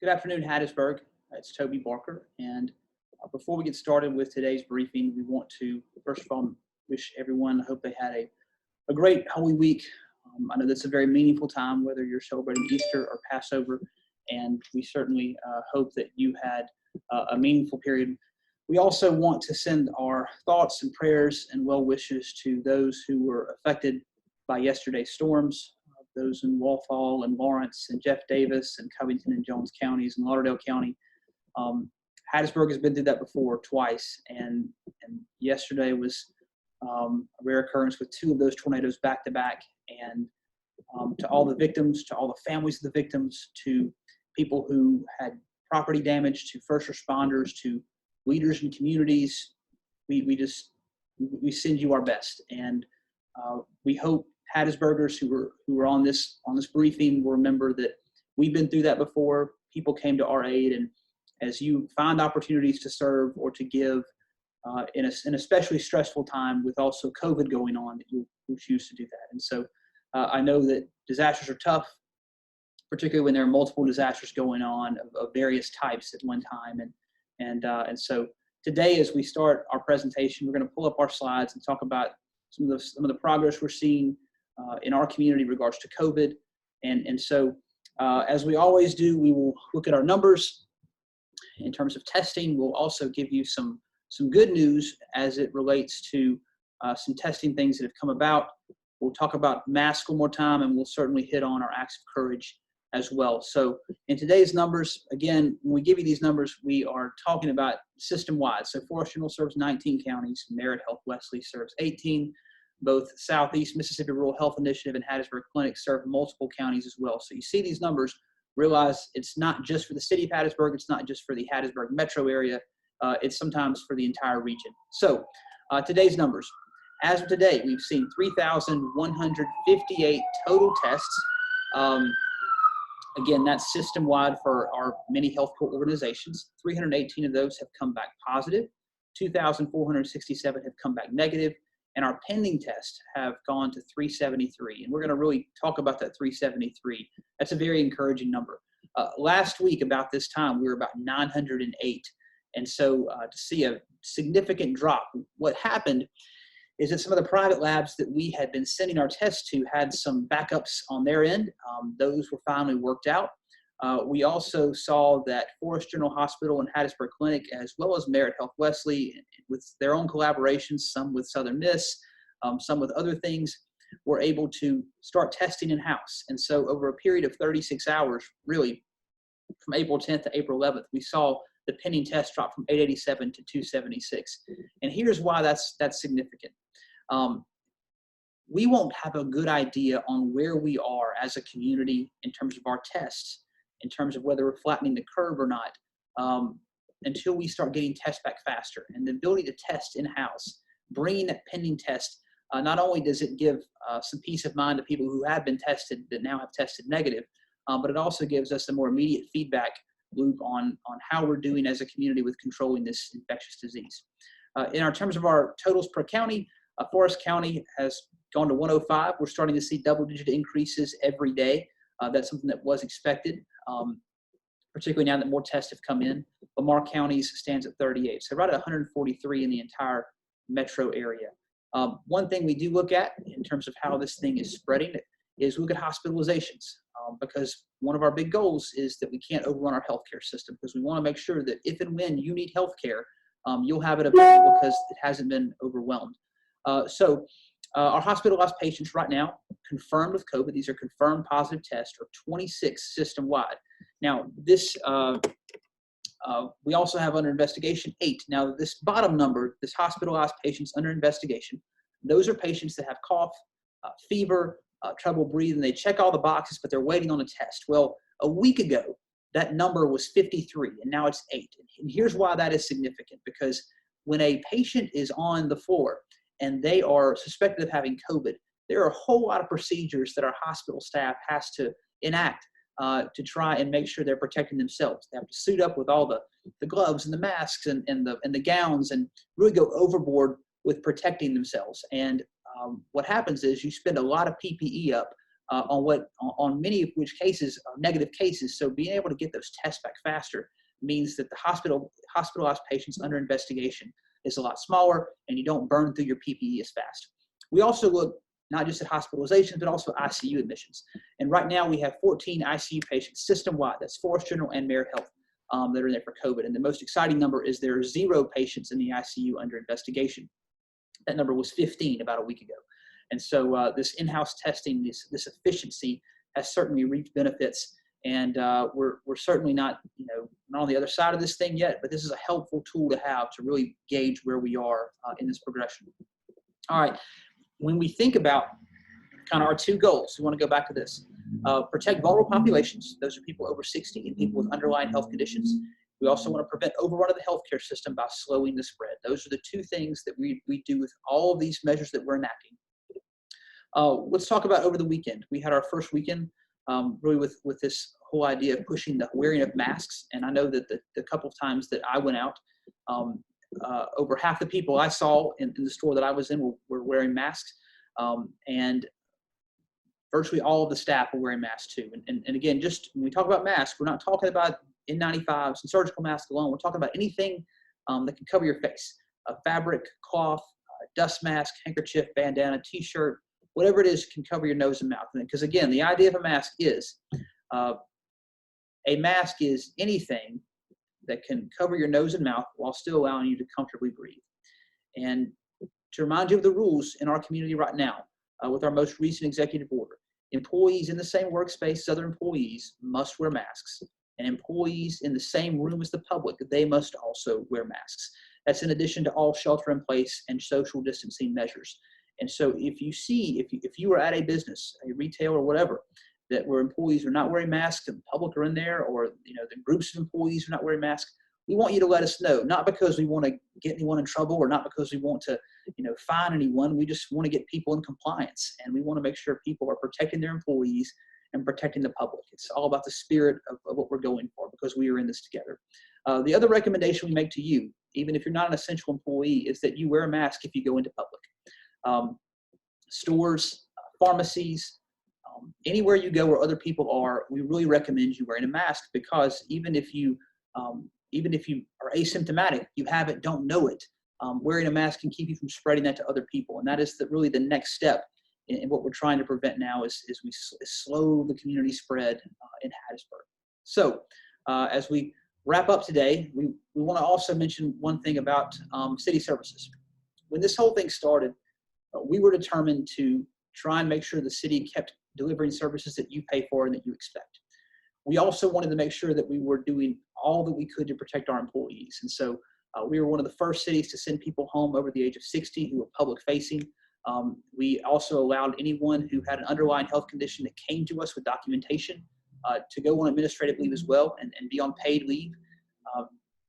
Good afternoon, Hattiesburg. It's Toby Barker, and before we get started with today's briefing, we want to first of all wish everyone. I hope they had a great Holy Week. I know that's a very meaningful time, whether you're celebrating Easter or Passover, and we certainly hope that you had a meaningful period. We also want to send our thoughts and prayers and well wishes to those who were affected by yesterday's storms. Those in Walthall and Lawrence and Jeff Davis and Covington and Jones counties and Lauderdale County. Hattiesburg has been through that before twice, and yesterday was a rare occurrence with two of those tornadoes back to back. And to all the victims, to all the families of the victims, to people who had property damage, to first responders, to leaders in communities, we send you our best, and we hope Hattiesburgers who were on this briefing will remember that we've been through that before. People came to our aid, and as you find opportunities to serve or to give in an especially stressful time with also COVID going on, that you'll choose to do that. And so I know that disasters are tough, particularly when there are multiple disasters going on of various types at one time. And so today, as we start our presentation, we're going to pull up our slides and talk about some of the progress we're seeing in our community in regards to COVID. And so as we always do, we will look at our numbers in terms of testing. We'll also give you some good news as it relates to some testing things that have come about. We'll talk about masks one more time, and we'll certainly hit on our acts of courage as well. So in today's numbers, again, when we give you these numbers, we are talking about system-wide. So Forrest County serves 19 counties, Merritt Health Wesley serves 18. Both Southeast Mississippi Rural Health Initiative and Hattiesburg Clinic serve multiple counties as well. So you see these numbers, realize it's not just for the city of Hattiesburg, it's not just for the Hattiesburg metro area, it's sometimes for the entire region. So today's numbers. As of today, we've seen 3,158 total tests. Again, that's system-wide for our many healthcare organizations. 318 of those have come back positive. 2,467 have come back negative. And our pending tests have gone to 373. And we're going to really talk about that 373. That's a very encouraging number. Last week, about this time, we were about 908. And so to see a significant drop, what happened is that some of the private labs that we had been sending our tests to had some backups on their end. Those were finally worked out. We also saw that Forrest General Hospital and Hattiesburg Clinic, as well as Merritt Health Wesley, with their own collaborations, some with Southern Miss, some with other things, were able to start testing in-house. And so over a period of 36 hours, really from April 10th to April 11th, we saw the pending test drop from 887 to 276. And here's why that's significant. We won't have a good idea on where we are as a community in terms of our tests, in terms of whether we're flattening the curve or not, until we start getting tests back faster. And the ability to test in-house, bringing that pending test, not only does it give some peace of mind to people who have been tested that now have tested negative, but it also gives us a more immediate feedback loop on how we're doing as a community with controlling this infectious disease. In our terms of our totals per county, Forrest County has gone to 105. We're starting to see double-digit increases every day. That's something that was expected, particularly now that more tests have come in. Lamar County stands at 38, so right at 143 in the entire metro area. One thing we do look at in terms of how this thing is spreading is look at hospitalizations, because one of our big goals is that we can't overrun our healthcare system, because we want to make sure that if and when you need healthcare, you'll have it available because it hasn't been overwhelmed. Our hospitalized patients right now, confirmed with COVID, these are confirmed positive tests, are 26 system-wide. Now, this we also have under investigation 8. Now, this bottom number, this hospitalized patients under investigation, those are patients that have cough, fever, trouble breathing. They check all the boxes, but they're waiting on a test. Well, a week ago, that number was 53, and now it's 8. And here's why that is significant, because when a patient is on the floor and they are suspected of having COVID, there are a whole lot of procedures that our hospital staff has to enact to try and make sure they're protecting themselves. They have to suit up with all the gloves and the masks and the gowns and really go overboard with protecting themselves. And what happens is you spend a lot of PPE up on many of which cases are negative cases. So being able to get those tests back faster means that the hospitalized patients under investigation is a lot smaller, and you don't burn through your PPE as fast. We also look not just at hospitalizations, but also ICU admissions. And right now we have 14 ICU patients system-wide. That's Forrest General and Merit Health that are there for COVID. And the most exciting number is there are 0 patients in the ICU under investigation. That number was 15 about a week ago. And so this in-house testing, this efficiency has certainly reaped benefits. And we're certainly not on the other side of this thing yet, but this is a helpful tool to have to really gauge where we are in this progression. All right, when we think about kind of our 2 goals, we want to go back to this. Protect vulnerable populations. Those are people over 60 and people with underlying health conditions. We also want to prevent overrun of the healthcare system by slowing the spread. Those are the 2 things that we do with all of these measures that we're enacting. Let's talk about over the weekend. We had our first weekend really with this whole idea of pushing the wearing of masks. And I know that the couple of times that I went out, over half the people I saw in the store that I was in were wearing masks. And virtually all of the staff were wearing masks too. And again, just when we talk about masks, we're not talking about N95s and surgical masks alone. We're talking about anything that can cover your face. A fabric, cloth, dust mask, handkerchief, bandana, t-shirt, whatever it is can cover your nose and mouth. Because again, the idea of a mask is anything that can cover your nose and mouth while still allowing you to comfortably breathe. And to remind you of the rules in our community right now, with our most recent executive order, employees in the same workspace as other employees must wear masks. And employees in the same room as the public, they must also wear masks. That's in addition to all shelter in place and social distancing measures. And so if you are at a business, a retail or whatever, that where employees are not wearing masks and the public are in there, or the groups of employees are not wearing masks, we want you to let us know, not because we want to get anyone in trouble or not because we want to fine anyone. We just want to get people in compliance, and we want to make sure people are protecting their employees and protecting the public. It's all about the spirit of what we're going for, because we are in this together. The other recommendation we make to you, even if you're not an essential employee, is that you wear a mask if you go into public. Stores, pharmacies, anywhere you go where other people are, we really recommend you wearing a mask, because even if you are asymptomatic, you have it, don't know it, wearing a mask can keep you from spreading that to other people. And that is really the next step in what we're trying to prevent now is we slow the community spread in Hattiesburg. So as we wrap up today, we want to also mention one thing about city services. When this whole thing started, we were determined to try and make sure the city kept delivering services that you pay for and that you expect. We also wanted to make sure that we were doing all that we could to protect our employees. And so we were one of the first cities to send people home over the age of 60 who were public facing. We also allowed anyone who had an underlying health condition that came to us with documentation to go on administrative leave as well and be on paid leave.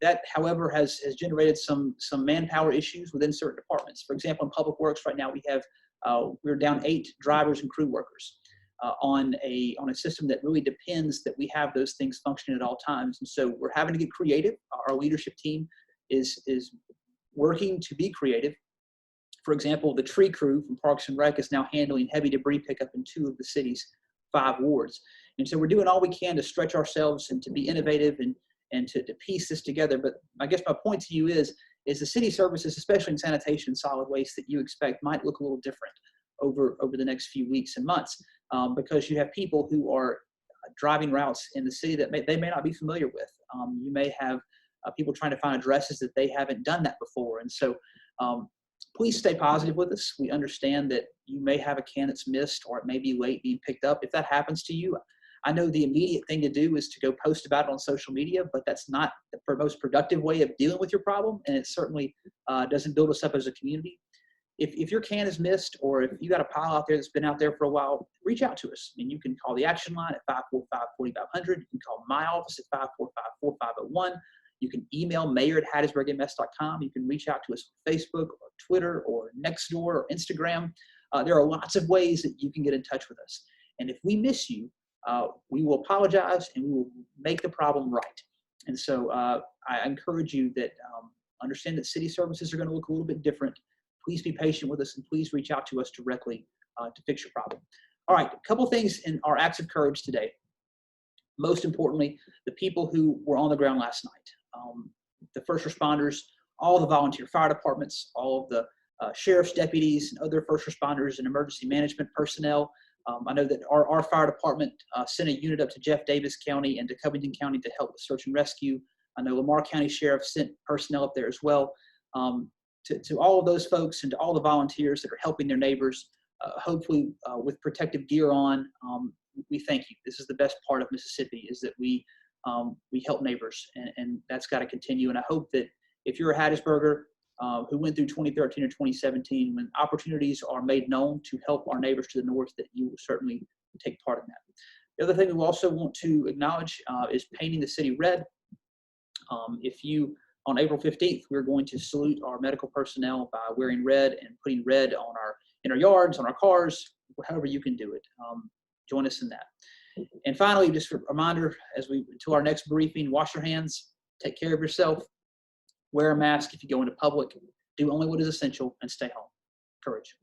That, however, has generated some manpower issues within certain departments. For example, in Public Works right now, we're down 8 drivers and crew workers on a system that really depends that we have those things functioning at all times. And so we're having to get creative. Our leadership team is working to be creative. For example, the tree crew from Parks and Rec is now handling heavy debris pickup in 2 of the city's 5 wards. And so we're doing all we can to stretch ourselves and to be innovative and to piece this together. But I guess my point to you is the city services, especially in sanitation and solid waste, that you expect might look a little different over the next few weeks and months, because you have people who are driving routes in the city that they may not be familiar with. You may have people trying to find addresses that they haven't done that before. And so please stay positive with us. We understand that you may have a can that's missed, or it may be late being picked up. If that happens to you, I know the immediate thing to do is to go post about it on social media, but that's not the most productive way of dealing with your problem, and it certainly doesn't build us up as a community. If your can is missed, or if you got a pile out there that's been out there for a while, reach out to us. And you can call the action line at 545-4500. You can call my office at 545-4501. You can email mayor@hattiesburgms.com. You can reach out to us on Facebook or Twitter or Nextdoor or Instagram. There are lots of ways that you can get in touch with us. And if we miss you, we will apologize and we will make the problem right. And so I encourage you that understand that city services are going to look a little bit different. Please be patient with us, and please reach out to us directly to fix your problem. All right, a couple things in our acts of courage today. Most importantly, the people who were on the ground last night, the first responders, all the volunteer fire departments, all of the sheriff's deputies and other first responders and emergency management personnel. I know that our fire department sent a unit up to Jeff Davis County and to Covington County to help with search and rescue. I know Lamar County Sheriff sent personnel up there as well. To all of those folks and to all the volunteers that are helping their neighbors, hopefully with protective gear on, we thank you. This is the best part of Mississippi, is that we help neighbors, and that's got to continue. And I hope that if you're a Hattiesburger who went through 2013 or 2017, when opportunities are made known to help our neighbors to the north, that you will certainly take part in that. The other thing we also want to acknowledge is painting the city red. On April 15th, we're going to salute our medical personnel by wearing red and putting red on in our yards, on our cars, however you can do it. Join us in that. And finally, just a reminder, until our next briefing, wash your hands, take care of yourself, wear a mask if you go into public, do only what is essential, and stay home. Courage.